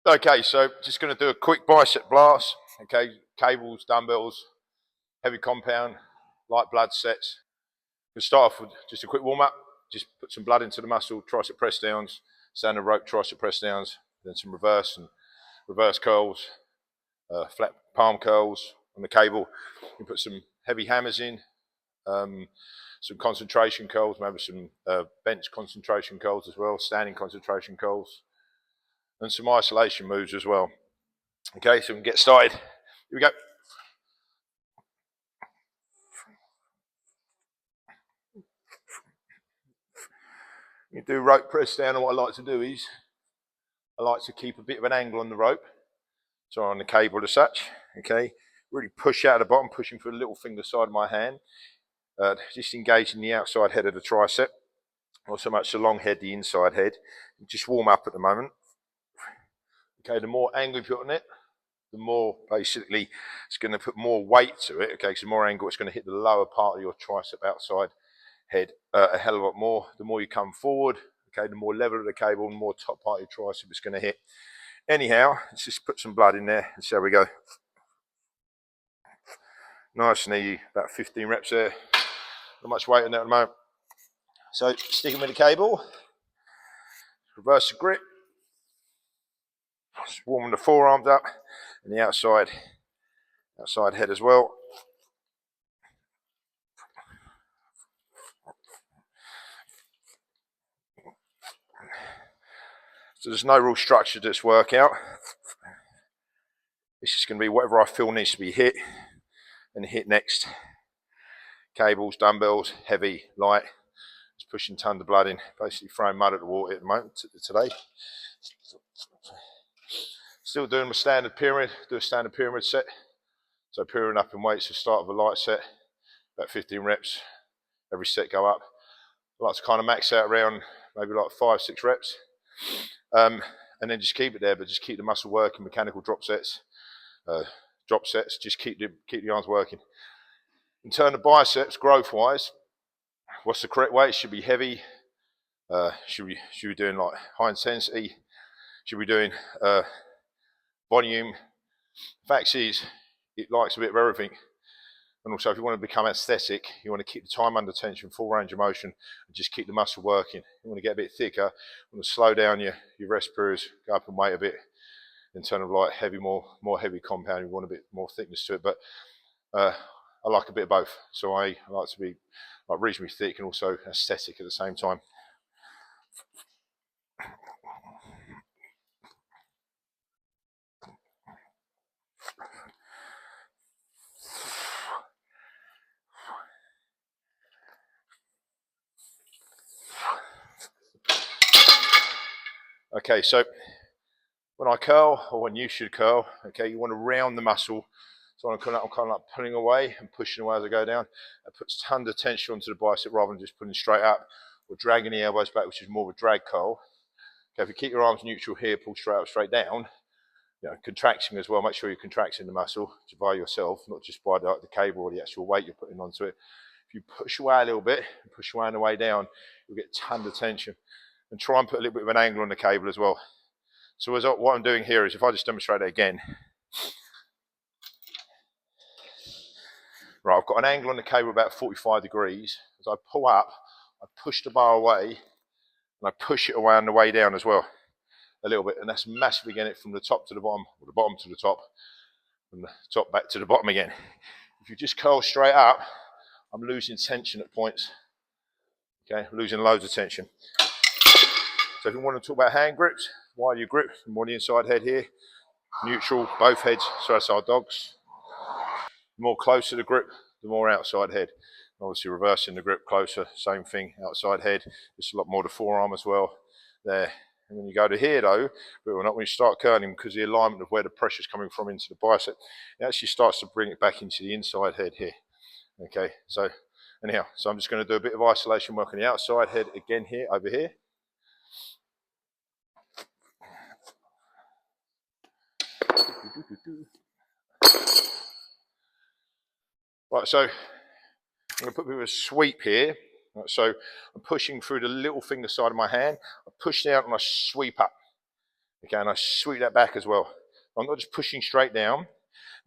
Okay, so just going to do a quick bicep blast. Okay, cables, dumbbells, heavy compound, light blood sets. We'll start off with just a quick warm up. Just put some blood into the muscle, tricep press downs, standard rope tricep press downs, then some reverse and reverse curls, flat palm curls on the cable. You put some heavy hammers in, some concentration curls, maybe some bench concentration curls as well, standing concentration curls, and some isolation moves as well. Okay, so we can get started. Here we go. You do rope press down, and what I like to do is I like to keep a bit of an angle on the rope, so on the cable as such. Okay, really push out of the bottom, pushing through the little finger side of my hand, just engaging the outside head of the tricep, not so much the long head, the inside head. Just warm up at the moment. Okay, the more angle you put on it, the more basically it's going to put more weight to it. Okay, so more angle, it's going to hit the lower part of your tricep outside head a hell of a lot more. The more you come forward, okay, the more level of the cable, the more top part of your tricep it's going to hit. Anyhow, let's just put some blood in there and see how we go. Nice and easy, about 15 reps there. Not much weight on that at the moment. So sticking with the cable, reverse the grip, just warming the forearms up and the outside head as well. So there's no real structure to this workout. It's just going to be whatever I feel needs to be hit and hit next. Cables, dumbbells, heavy, light. Just pushing tons of blood in, basically throwing mud at the water at the moment today. Still doing my standard pyramid, do a standard pyramid set. So pyramid up in weights, the start of a light set, about 15 reps. Every set go up. I like to kind of max out around maybe like 5-6 reps. And then just keep it there, but just keep the muscle working, mechanical drop sets, just keep the arms working. In terms of biceps, growth-wise, what's the correct weight? It should be heavy. Should we be doing like high intensity? Should we be doing volume? Fact is, it likes a bit of everything. And also, if you want to become aesthetic, you want to keep the time under tension, full range of motion, and just keep the muscle working. You want to get a bit thicker, you want to slow down your rest periods, go up in weight a bit in terms of like heavy, more heavy compound. You want a bit more thickness to it, but I like a bit of both. So I like to be like reasonably thick and also aesthetic at the same time. Okay, so when I curl, or when you should curl, okay, you want to round the muscle. So I'm kind of like pulling away and pushing away as I go down. It puts tons of tension onto the bicep rather than just pulling straight up or dragging the elbows back, which is more of a drag curl. Okay, if you keep your arms neutral here, pull straight up, straight down, you know, contracting as well. Make sure you're contracting the muscle by yourself, not just by the cable or the actual weight you're putting onto it. If you push away a little bit, push away on the way down, you'll get tons of tension. And try and put a little bit of an angle on the cable as well. So what I'm doing here is, if I just demonstrate it again. Right, I've got an angle on the cable about 45 degrees. As I pull up, I push the bar away, and I push it away on the way down as well, a little bit. And that's massively getting it from the top to the bottom, or the bottom to the top, from the top back to the bottom again. If you just curl straight up, I'm losing tension at points. Okay, losing loads of tension. So if you want to talk about hand grips, wider your grip, more the inside head here, neutral, both heads, so that's our dogs. The more closer the grip, the more outside head. Obviously reversing the grip closer, same thing, outside head, just a lot more the forearm as well, there. And when you go to here though, but not when you start curling, because the alignment of where the pressure is coming from into the bicep, it actually starts to bring it back into the inside head here. Okay, so anyhow, so I'm just going to do a bit of isolation work on the outside head again here, over here. Right, so I'm going to put a bit of a sweep here. Right, so I'm pushing through the little finger side of my hand. I push down and I sweep up. Okay, and I sweep that back as well. I'm not just pushing straight down.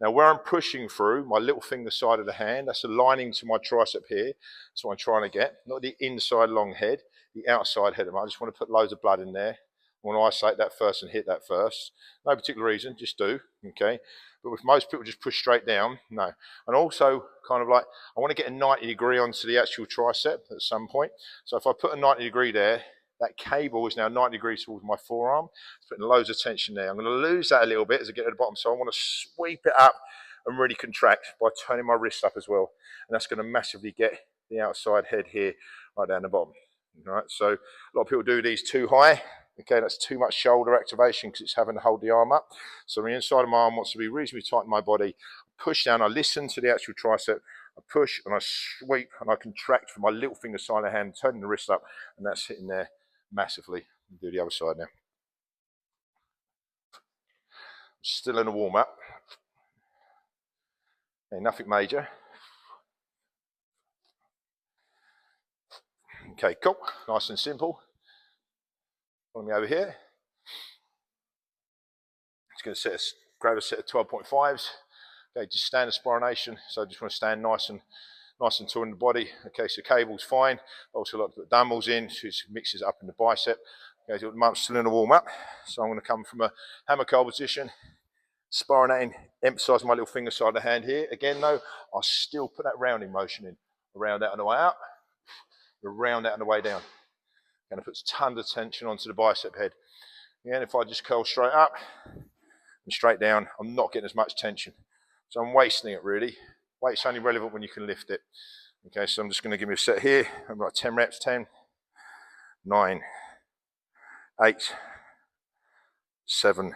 Now where I'm pushing through, my little finger side of the hand, that's aligning to my tricep here. That's what I'm trying to get. Not the inside long head, the outside head of mine. I just want to put loads of blood in there. I want to isolate that first and hit that first. No particular reason, just do, okay? But with most people just push straight down, no. And also kind of like, I want to get a 90 degree onto the actual tricep at some point. So if I put a 90 degree there, that cable is now 90 degrees towards my forearm. It's putting loads of tension there. I'm going to lose that a little bit as I get to the bottom. So I want to sweep it up and really contract by turning my wrist up as well. And that's going to massively get the outside head here right down the bottom. All right, so a lot of people do these too high. Okay, that's too much shoulder activation because it's having to hold the arm up. So the inside of my arm wants to be reasonably tight in my body. Push down, I listen to the actual tricep. I push and I sweep and I contract from my little finger side of the hand, turning the wrist up, and that's hitting there massively. Do the other side now. Still in a warm up. Okay, nothing major. Okay, cool. Nice and simple. Follow me over here. Just going to grab a set of 12.5s. Okay, just standard spironation. So I just want to stand nice and tall in the body. Okay, so cable's fine. I also like to put dumbbells in, so it mixes up in the bicep. Okay, so I'm still in a warm up. So I'm going to come from a hammer curl position, spirinating, emphasize my little finger side of the hand here. Again though, I'll still put that rounding motion in. Around that on the way up, around that on the way down. And it puts tons of tension onto the bicep head. Again, if I just curl straight up and straight down, I'm not getting as much tension. So I'm wasting it really. Weight's only relevant when you can lift it. Okay, so I'm just going to give me a set here. I've got 10 reps, 10, 9, 8, 7,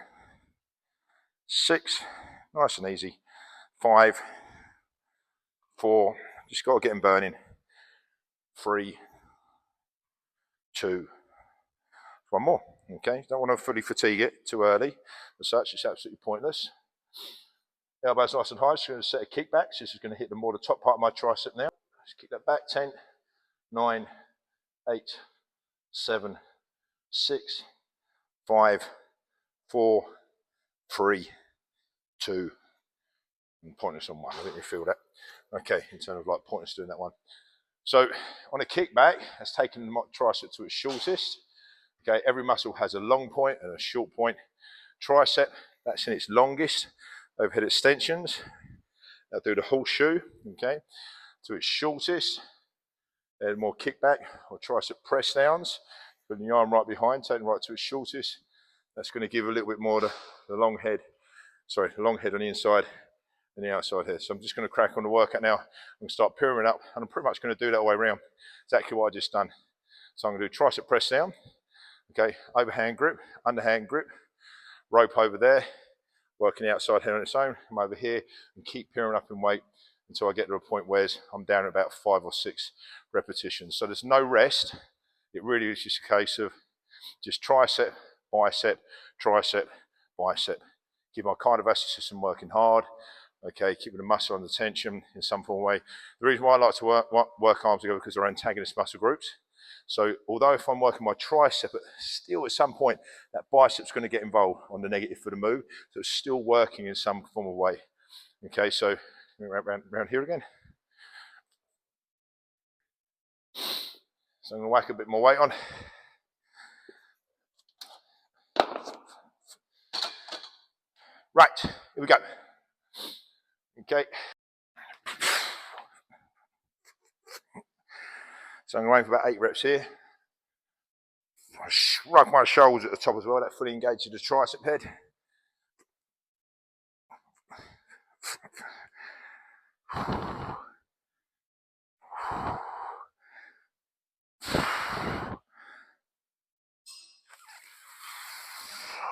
6, nice and easy, 5, 4, just got to get them burning, 3, 2, one more. Okay, don't want to fully fatigue it too early. As such, it's absolutely pointless. Elbows nice and high, so I'm going to set a kickback. So this is going to hit the top part of my tricep now. Just kick that back, 10, 9, 8, 7, 6, 5, 4, 3, 2, and pointless on one. I think you feel that. Okay, in terms of like pointless doing that one. So on a kickback, that's taking the tricep to its shortest. Okay, every muscle has a long point and a short point. Tricep, that's in its longest. Overhead extensions, that'll do the horseshoe, okay, to its shortest. And more kickback or tricep press downs. Putting the arm right behind, taking right to its shortest. That's going to give a little bit more the long head. Sorry, the long head on the inside and the outside here. So I'm just going to crack on the workout now. I'm going to start pyramid up, and I'm pretty much going to do that all the way around. Exactly what I just done. So I'm going to do tricep press down. Okay, overhand grip, underhand grip, rope over there, working the outside head on its own. I'm over here and keep pyramid up in weight until I get to a point where I'm down at about 5 or 6 repetitions. So there's no rest. It really is just a case of just tricep, bicep, tricep, bicep. Keep my cardiovascular system working hard. Okay, keeping the muscle under tension in some form of way. The reason why I like to work arms together because they're antagonist muscle groups. So although if I'm working my tricep, still at some point that bicep's going to get involved on the negative for the move. So it's still working in some form of way. Okay, so around here again. So I'm going to whack a bit more weight on. Right, here we go. Okay. So I'm going for about 8 reps here. I shrug my shoulders at the top as well, that fully engages the tricep head.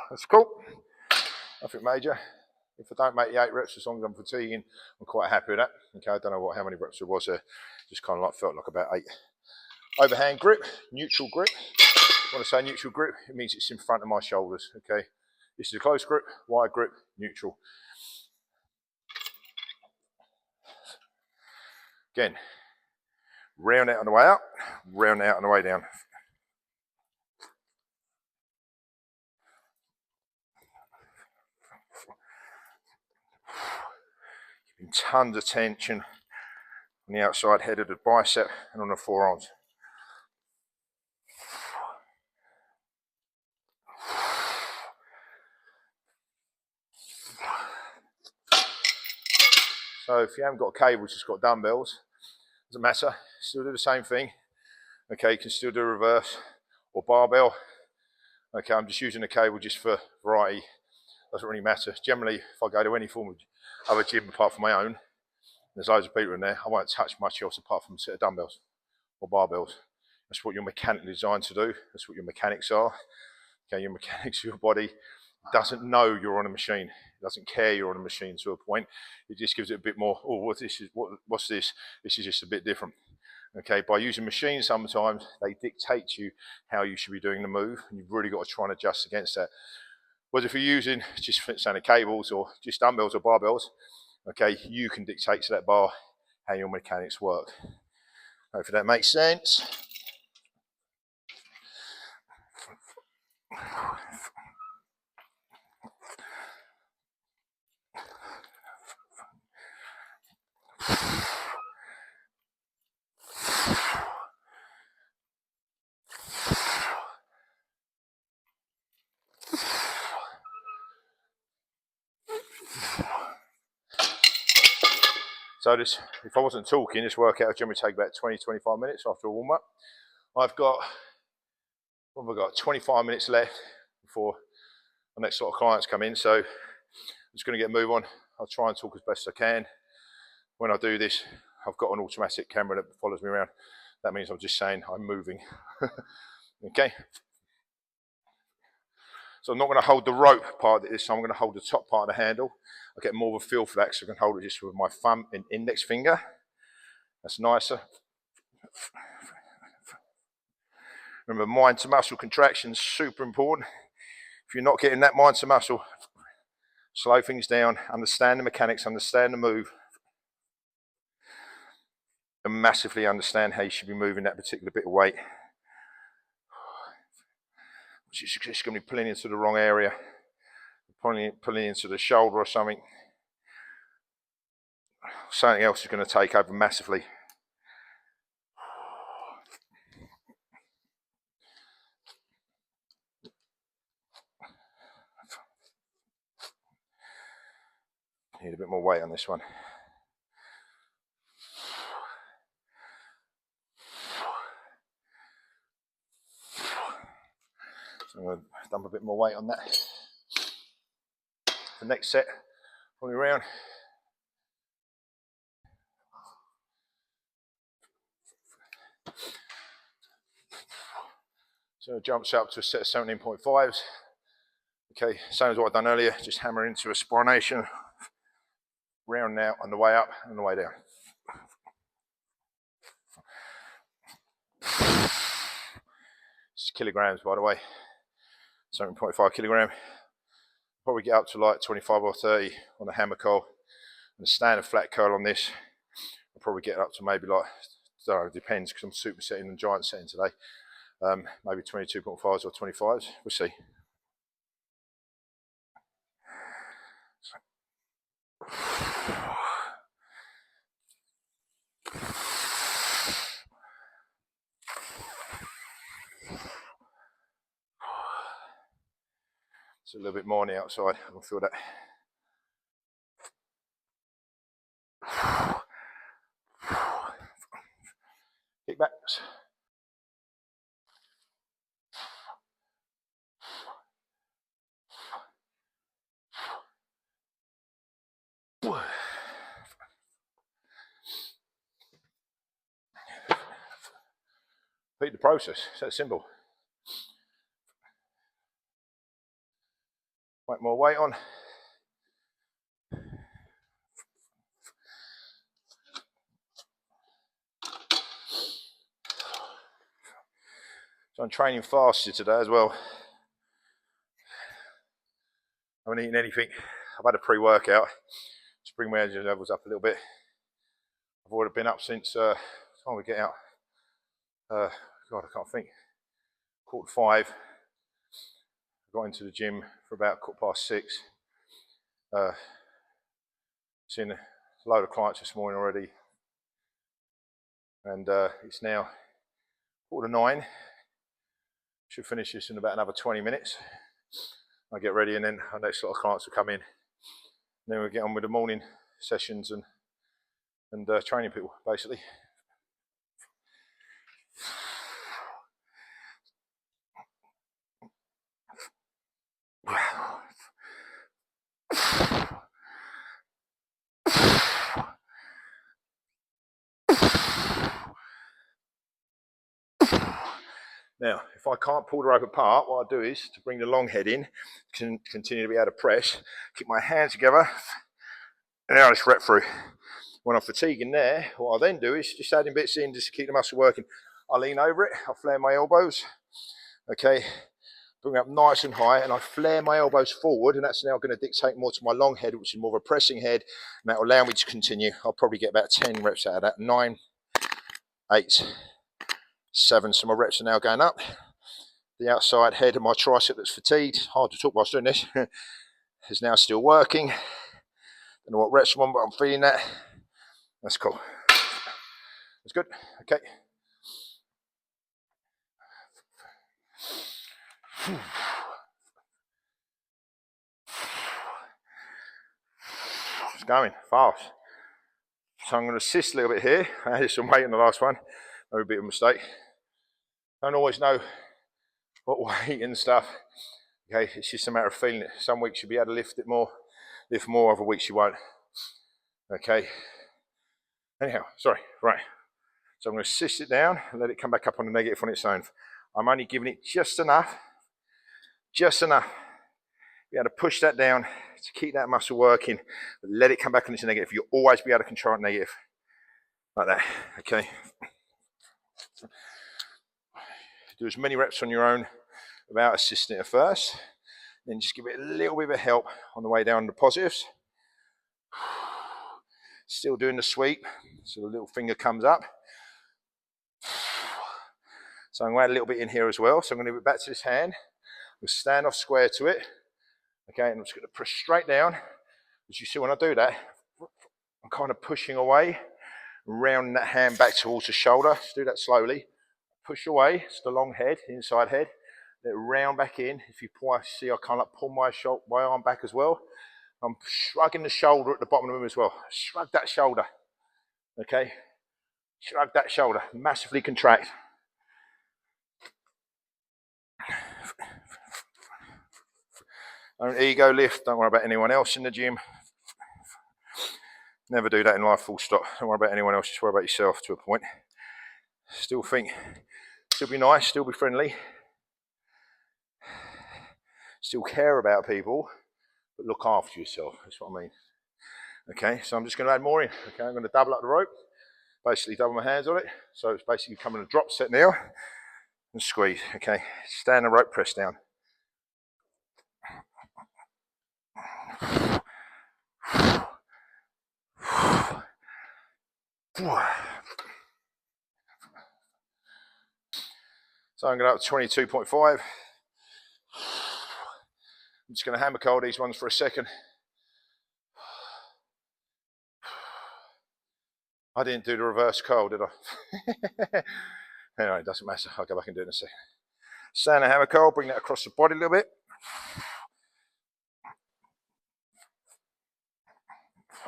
That's cool. Nothing major. If I don't make the 8 reps, as long as I'm fatiguing, I'm quite happy with that. Okay, I don't know how many reps there was there. Just kind of like felt like about 8. Overhand grip, neutral grip. When I say neutral grip, it means it's in front of my shoulders. Okay, this is a close grip, wide grip, neutral. Again, round out on the way up, round out on the way down. tons of tension on the outside head of the bicep and on the forearms. So if you haven't got a cable, just got dumbbells, doesn't matter, still do the same thing. Okay, you can still do reverse or barbell. Okay, I'm just using the cable just for variety. Doesn't really matter. Generally, if I go to any form of other gym apart from my own, there's loads of people in there, I won't touch much else apart from a set of dumbbells or barbells. That's what you're mechanically designed to do. That's what your mechanics are. Okay, your mechanics of your body doesn't know you're on a machine. It doesn't care you're on a machine to a point. It just gives it a bit more, oh, what's this? This is just a bit different. Okay, by using machines sometimes, they dictate to you how you should be doing the move, and you've really got to try and adjust against that. Whereas if you're using just standard cables or just dumbbells or barbells, okay, you can dictate to that bar how your mechanics work. Hopefully that makes sense. So this, if I wasn't talking, this workout would generally take about 20-25 minutes after a warm-up. I've got, what have I got, 25 minutes left before the next lot of clients come in, so I'm just going to get a move on. I'll try and talk as best as I can. When I do this, I've got an automatic camera that follows me around. That means I'm just saying I'm moving. Okay. So I'm not going to hold the rope part of this, so I'm going to hold the top part of the handle. I'll get more of a feel for that, so I can hold it just with my thumb and index finger. That's nicer. Remember, mind to muscle contraction is super important. If you're not getting that mind to muscle, slow things down, understand the mechanics, understand the move, and massively understand how you should be moving that particular bit of weight. Which is just going to be pulling into the wrong area, pulling into the shoulder or something. Something else is going to take over massively. Need a bit more weight on this one. So I'm going to dump a bit more weight on that. The next set, probably round. So it jumps up to a set of 17.5s. Okay, same as what I've done earlier, just hammer into a spironation, round now on the way up and the way down. This is kilograms, by the way, 7.5 kilogram. Probably get up to like 25 or 30 on the hammer curl. And the standard flat curl on this, I'll probably get up to maybe like, so it depends because I'm supersetting and giant setting today. Maybe 22.5s or 25s, we'll see. It's a little bit more on the outside, I can feel that. Kickbacks. Repeat the process, it's that simple. Put more weight on. So I'm training faster today as well. I haven't eaten anything. I've had a pre-workout to bring my energy levels up a little bit. I've already been up since time we get out. God, I can't think. 4:45. Got into the gym for about 6:15. Seen a load of clients this morning already, and it's now 8:45. Should finish this in about another 20 minutes. I get ready, and then our next lot of clients will come in. And then we'll get on with the morning sessions and training people, basically. Now, if I can't pull the rope apart, what I do is, to bring the long head in, continue to be able to press, keep my hands together, and then I just rep through. When I'm fatiguing there, what I then do is just adding bits in just to keep the muscle working. I lean over it, I flare my elbows, okay, bring up nice and high, and I flare my elbows forward, and that's now going to dictate more to my long head, which is more of a pressing head, and that will allow me to continue. I'll probably get about 10 reps out of that. 9, 8, 7, so my reps are now going up. The outside head of my tricep that's fatigued, hard to talk whilst doing this, is now still working. Don't know what reps I'm on, but I'm feeling that. That's cool. That's good. Okay. It's going fast. So I'm going to assist a little bit here. I added some weight in the last one. Maybe a bit of a mistake. Don't always know what weight and stuff. Okay, it's just a matter of feeling it. Some weeks you'll be able to lift more, other weeks you won't. Okay. Anyhow, sorry, right. So I'm going to assist it down and let it come back up on the negative on its own. I'm only giving it just enough. Be able to push that down to keep that muscle working, but let it come back on its negative. You'll always be able to control it negative. Like that, okay? Do as many reps on your own without assisting it at first. Then just give it a little bit of help on the way down to positives. Still doing the sweep, so the little finger comes up. So I'm going to add a little bit in here as well. So I'm going to move it back to this hand. We'll stand off square to it. Okay, and I'm just going to push straight down. As you see when I do that, I'm kind of pushing away, rounding that hand back towards the shoulder. Just do that slowly. Push away, it's the long head, inside head. Let it round back in. If you see, I kind of pull my arm back as well. I'm shrugging the shoulder at the bottom of the room as well. Shrug that shoulder. Okay? Shrug that shoulder. Massively contract. Don't ego lift. Don't worry about anyone else in the gym. Never do that in life, full stop. Don't worry about anyone else. Just worry about yourself to a point. Still be nice, still be friendly. Still care about people, but look after yourself. That's what I mean. Okay, so I'm just going to add more in. Okay, I'm going to double up the rope. Basically double my hands on it. So it's basically coming a drop set now. And squeeze. Okay, stand the rope, press down. So I'm going to up to 22.5. I'm just going to hammer curl these ones for a second. I didn't do the reverse curl, did I? Anyway, it doesn't matter. I'll go back and do it in a second. Stand the hammer curl, bring that across the body a little bit.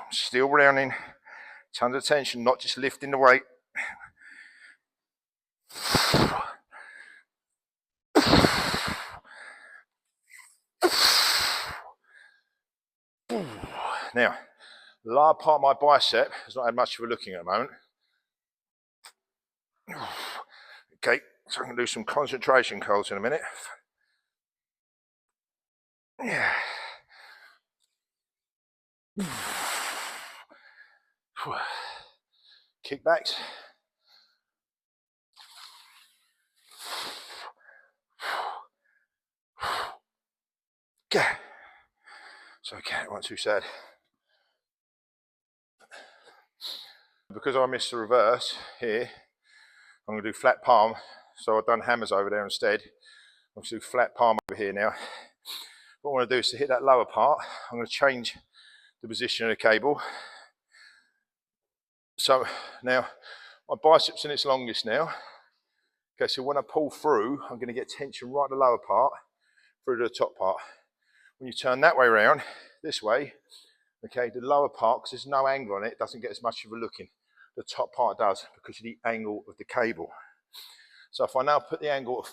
Still rounding. Tons of tension, not just lifting the weight. Now, the lower part of my bicep has not had much of a looking at the moment. Okay, so I'm going to do some concentration curls in a minute. Yeah. Kickbacks. Yeah. So okay, it wasn't too sad. Because I missed the reverse here, I'm going to do flat palm. So I've done hammers over there instead. I'm going to do flat palm over here now. What I want to do is to hit that lower part, I'm going to change the position of the cable. So now my biceps in its longest now. Okay, so when I pull through, I'm going to get tension right at the lower part through to the top part. When you turn that way around, this way, okay, the lower part, because there's no angle on it, doesn't get as much of a look in. The top part does because of the angle of the cable. So if I now put the angle of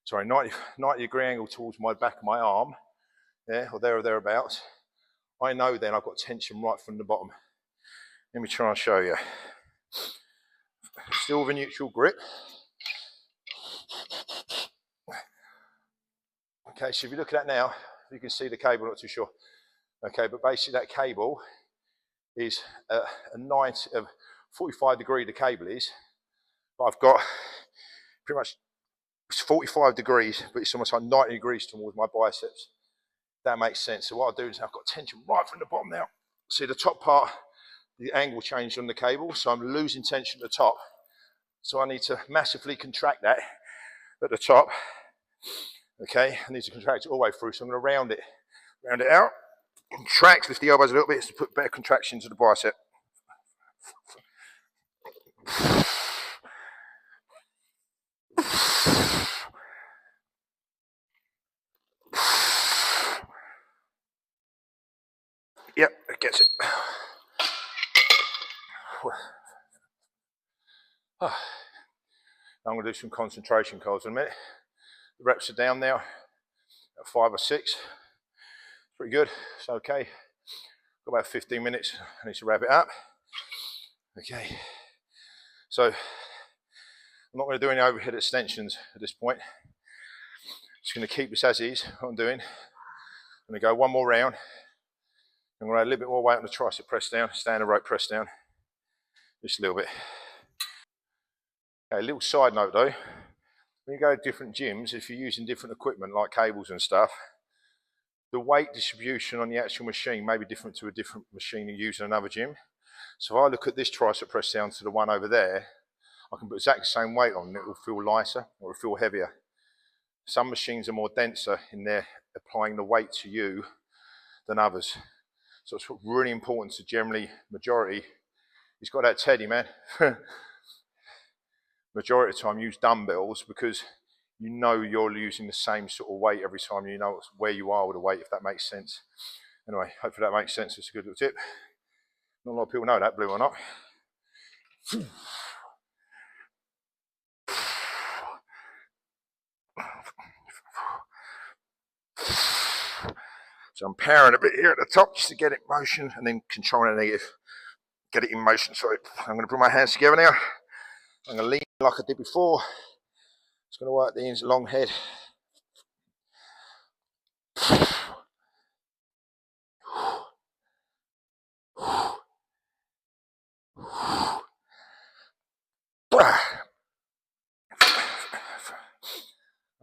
90 degree angle towards my back of my arm, yeah, or there or thereabouts, I know then I've got tension right from the bottom. Let me try and show you. Still with a neutral grip. Okay, so if you look at that now, you can see the cable, not too sure. Okay, but basically that cable is a 45 degree the cable is, but I've got pretty much, it's 45 degrees, but it's almost like 90 degrees towards my biceps. That makes sense. So what I'll do is I've got tension right from the bottom now. See the top part, the angle changed on the cable, so I'm losing tension at the top. So I need to massively contract that at the top. Okay, I need to contract it all the way through, so I'm going to round it out, contract, lift the elbows a little bit to put better contraction to the bicep. Yep, that gets it. I'm going to do some concentration calls in a minute. The reps are down now at 5 or 6. Pretty good. It's okay. Got about 15 minutes. I need to wrap it up. Okay. So I'm not going to do any overhead extensions at this point. Just going to keep this as is. What I'm doing. I'm going to go one more round. I'm going to add a little bit more weight on the tricep press down, standard rope press down. Just a little bit. Okay, a little side note though. When you go to different gyms, if you're using different equipment like cables and stuff, the weight distribution on the actual machine may be different to a different machine you use in another gym. So if I look at this tricep press down to the one over there, I can put exactly the same weight on and it will feel lighter or it'll feel heavier. Some machines are more denser in their applying the weight to you than others. So it's really important to generally, majority, he's got that Teddy, man. Majority of the time use dumbbells because you know you're using the same sort of weight every time, you know where you are with the weight, if that makes sense. Anyway, hopefully that makes sense. It's a good little tip. Not a lot of people know that, believe it or not. So I'm powering a bit here at the top just to get it in motion and then controlling the negative. Get it in motion. So I'm going to put my hands together now. I'm going to lean like I did before. It's going to work the ends long head.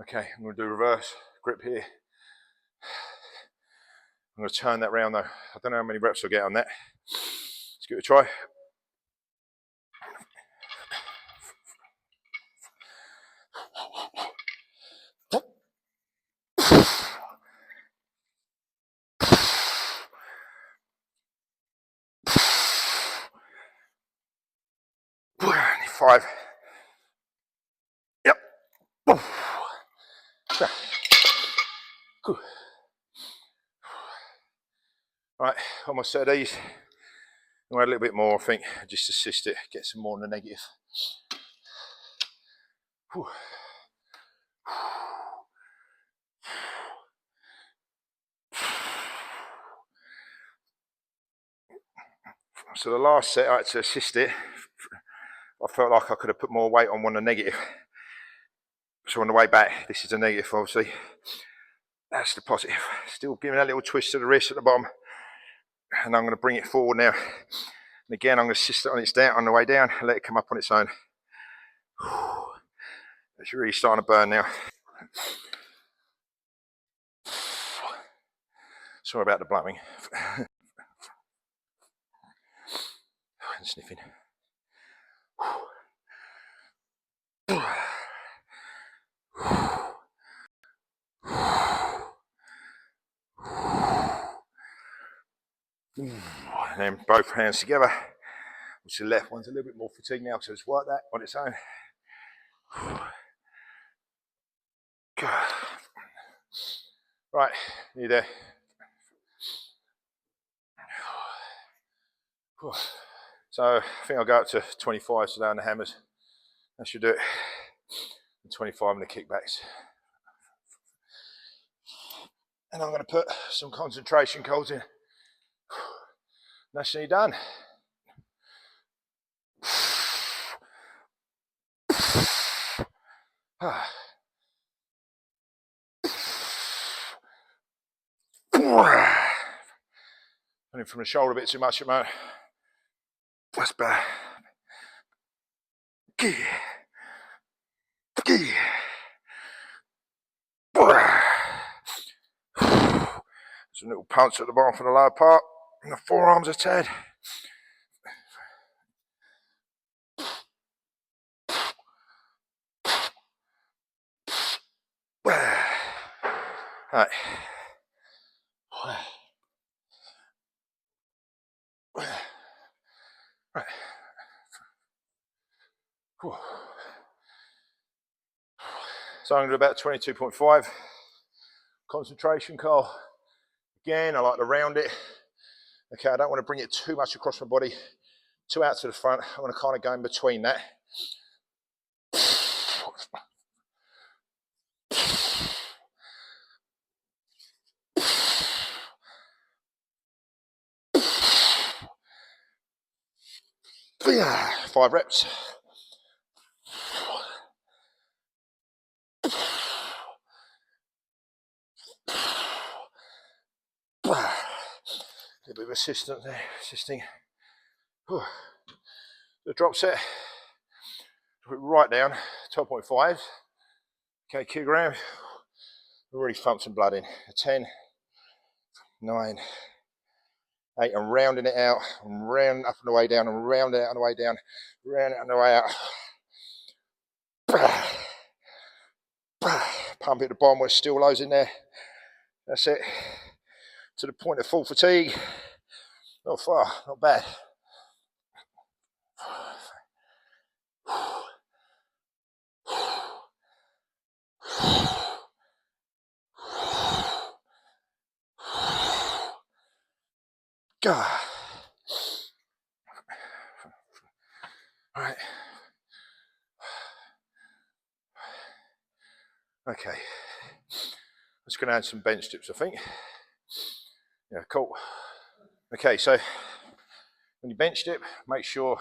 Okay, I'm going to do reverse grip here. I'm going to turn that round though. I don't know how many reps I'll get on that. Let's give it a try. Five. Yep. Right, almost set of these. I'm going to add a little bit more, I think, just to assist it, get some more in the negative. So the last set I had to assist it. I felt like I could have put more weight on one of the negative. So on the way back, this is the negative obviously. That's the positive. Still giving a little twist to the wrist at the bottom. And I'm going to bring it forward now. And again, I'm going to assist it on its down on the way down and let it come up on its own. It's really starting to burn now. Sorry about the blowing. And sniffing. And then both hands together. which the left one's a little bit more fatigued now, so it's worked that on its own. Right, you there. So I think I'll go up to 25 today on the hammers. That should do it. And 25 on the kickbacks. And I'm going to put some concentration calls in. That's nearly done. Running from the shoulder a bit too much at the moment. That's bad. Some little punch at the bottom for the lower part, and the forearms are tired. Right. Right. So I'm going to do about 22.5. Concentration call. Again, I like to round it. Okay, I don't want to bring it too much across my body, too out to the front. I want to kind of go in between that. Yeah, 5 reps. A bit of assistance there, assisting. The drop set, put it right down, 12.5. Okay, kilogram. We've already thumped some blood in. 10, 9, 8. I'm rounding it out. I'm rounding up on the way down. I'm rounding it on the way down. Rounding it on the way out. Pump it at the bottom where it's still lows in there. That's it. To the point of full fatigue. Not far, not bad. God. All right. Okay. Let's go add some bench dips, I think. Yeah, cool. Okay, so when you bench dip, make sure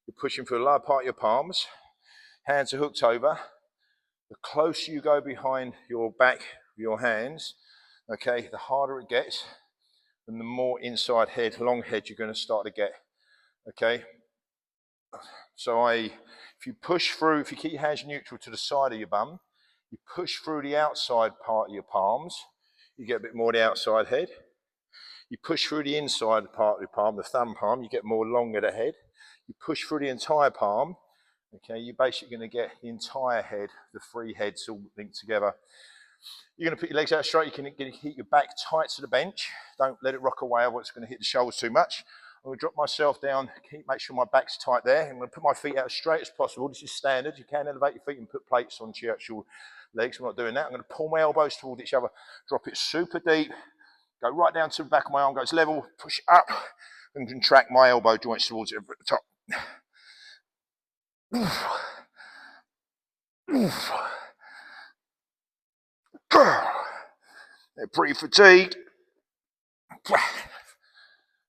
you're pushing for the lower part of your palms. Hands are hooked over. The closer you go behind your back with your hands, okay, the harder it gets, and the more inside head, long head you're going to start to get. Okay. So if you push through, if you keep your hands neutral to the side of your bum, you push through the outside part of your palms, you get a bit more of the outside head. You push through the inside part of your palm, the thumb palm, you get more longer the head. You push through the entire palm, okay, you're basically going to get the entire head, the 3 heads all linked together. You're going to put your legs out straight. You're going to keep your back tight to the bench. Don't let it rock away, otherwise it's going to hit the shoulders too much. I'm going to drop myself down, make sure my back's tight there. I'm going to put my feet out as straight as possible. This is standard. You can elevate your feet and put plates onto your actual legs. I'm not doing that. I'm going to pull my elbows towards each other, drop it super deep, go right down to the back of my arm, goes level, push up, and contract my elbow joints towards it at the top. They're pretty fatigued.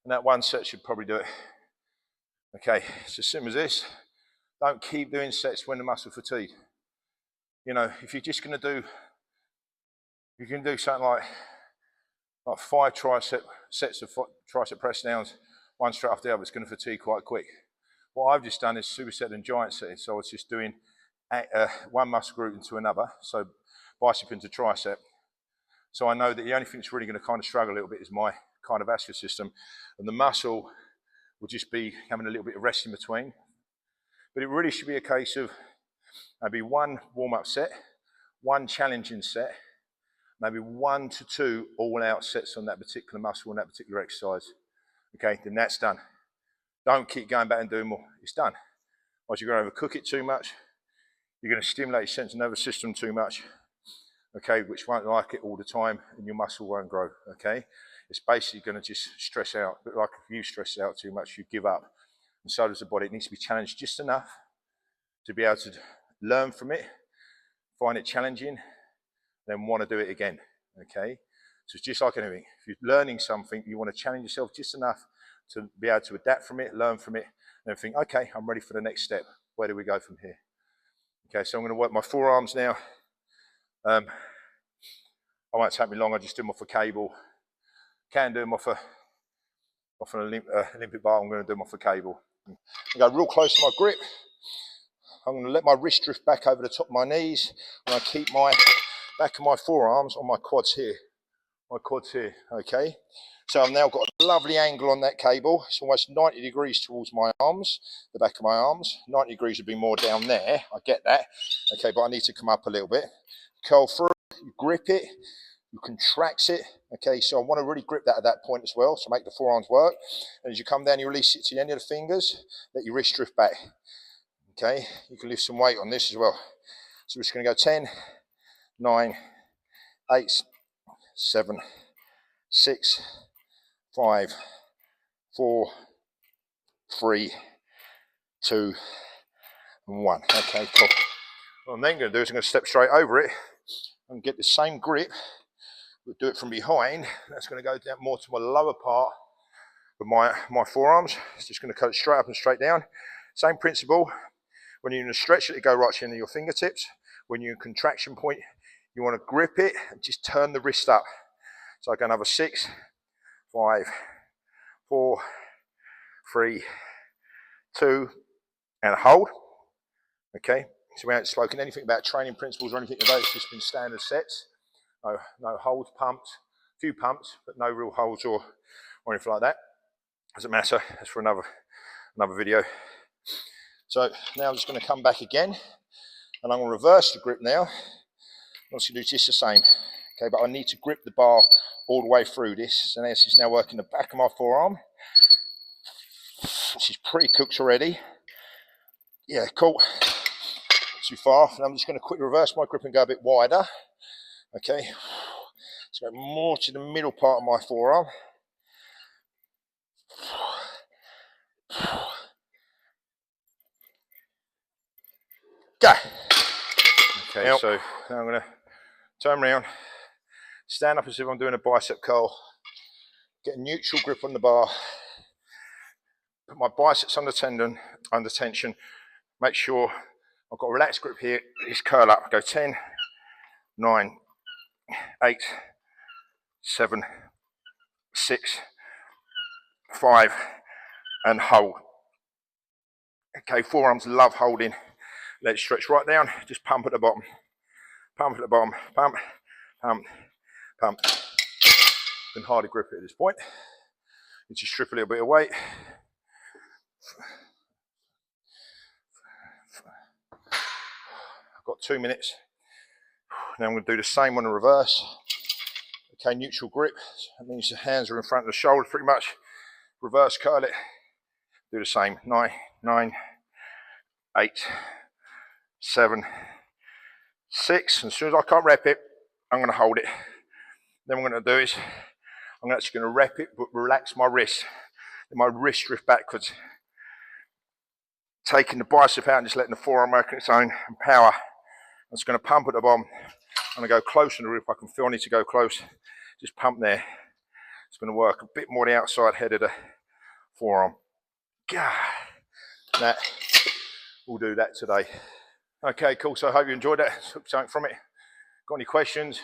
And that one set should probably do it. Okay, it's as simple as this. Don't keep doing sets when the muscle fatigue. You know, if you're just going to do, you can do something like 5 sets of tricep press downs, one straight after the other. It's going to fatigue quite quick. What I've just done is superset and giant set. So I was just doing one muscle group into another. So bicep into tricep. So I know that the only thing that's really going to kind of struggle a little bit is my cardiovascular system, and the muscle will just be having a little bit of rest in between. But it really should be a case of maybe 1 warm-up set, 1 challenging set, maybe 1 to 2 all-out sets on that particular muscle and that particular exercise. Okay, then that's done. Don't keep going back and doing more. It's done. Otherwise, you're going to overcook it too much. You're going to stimulate your central nervous system too much, okay, which won't like it all the time, and your muscle won't grow, okay? It's basically going to just stress out. But like if you stress out too much, you give up. And so does the body. It needs to be challenged just enough to be able to learn from it, find it challenging, then want to do it again, okay? So it's just like anything. If you're learning something, you want to challenge yourself just enough to be able to adapt from it, learn from it, and then think, okay, I'm ready for the next step. Where do we go from here? Okay, so I'm going to work my forearms now. I won't take me long. I just do them off a cable. Can do them off an Olympic bar. I'm going to do them off a cable. I go real close to my grip. I'm going to let my wrist drift back over the top of my knees, and I keep my back of my forearms on my quads here. Okay? So I've now got a lovely angle on that cable. It's almost 90 degrees towards my arms, the back of my arms. 90 degrees would be more down there. I get that. Okay, but I need to come up a little bit. Curl through, you grip it, you contract it. Okay, so I want to really grip that at that point as well to make the forearms work. And as you come down, you release it to the end of the fingers, let your wrist drift back. Okay, you can lift some weight on this as well. So we're just going to go 10, 9, 8, 7, 6, 5, 4, 3, 2, and 1. Okay, cool. What I'm then going to do is I'm going to step straight over it and get the same grip, but do it from behind. That's going to go down more to my lower part of my forearms. It's just going to cut it straight up and straight down. Same principle. When you're in a stretch, it go right to the end of your fingertips. When you're in contraction point, you want to grip it and just turn the wrist up. So I go another 6, 5, 4, 3, 2, and hold. Okay, so we haven't spoken anything about training principles or anything today. It's just been standard sets. No holds, pumps, a few pumps, but no real holds or anything like that. Doesn't matter. That's for another video. So now I'm just going to come back again, and I'm going to reverse the grip now. I'm just going to do just the same. Okay, but I need to grip the bar all the way through this. So this is now working the back of my forearm. This is pretty cooked already. Yeah, cool. Not too far. And I'm just going to quickly reverse my grip and go a bit wider. Okay. Let's go more to the middle part of my forearm. Go. Okay, yep. So now I'm going to turn around, stand up as if I'm doing a bicep curl, get a neutral grip on the bar, put my biceps under tension, make sure I've got a relaxed grip here, just curl up, go 10, 9, 8, 7, 6, 5, and hold. Okay, forearms love holding. Let it stretch right down, just pump at the bottom. Pump at the bottom, pump, pump, pump. Can hardly grip it at this point. You just strip a little bit of weight. I've got 2 minutes. Now I'm going to do the same on the reverse. Okay, neutral grip. That means the hands are in front of the shoulder pretty much. Reverse curl it. Do the same. 9, 8, 7, 6. And as soon as I can't rep it, I'm going to hold it. Then what I'm going to do is I'm actually going to rep it, but relax my wrist. Let my wrist drift backwards. Taking the bicep out and just letting the forearm work on its own and power. I'm just going to pump at the bottom. I'm going to go close to the rib. I can feel I need to go close. Just pump there. It's going to work a bit more the outside head of the forearm. That we'll do that today. Okay, cool. So I hope you enjoyed that. Took something from it. Got any questions?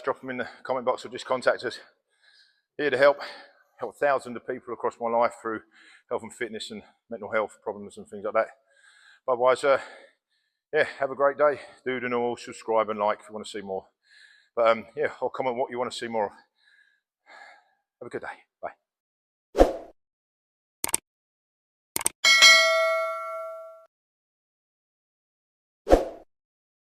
Drop them in the comment box or just contact us. Here to help thousands of people across my life through health and fitness and mental health problems and things like that. Otherwise, yeah, have a great day. Do the normal, subscribe and like if you want to see more. But yeah, I'll comment what you want to see more of. Have a good day.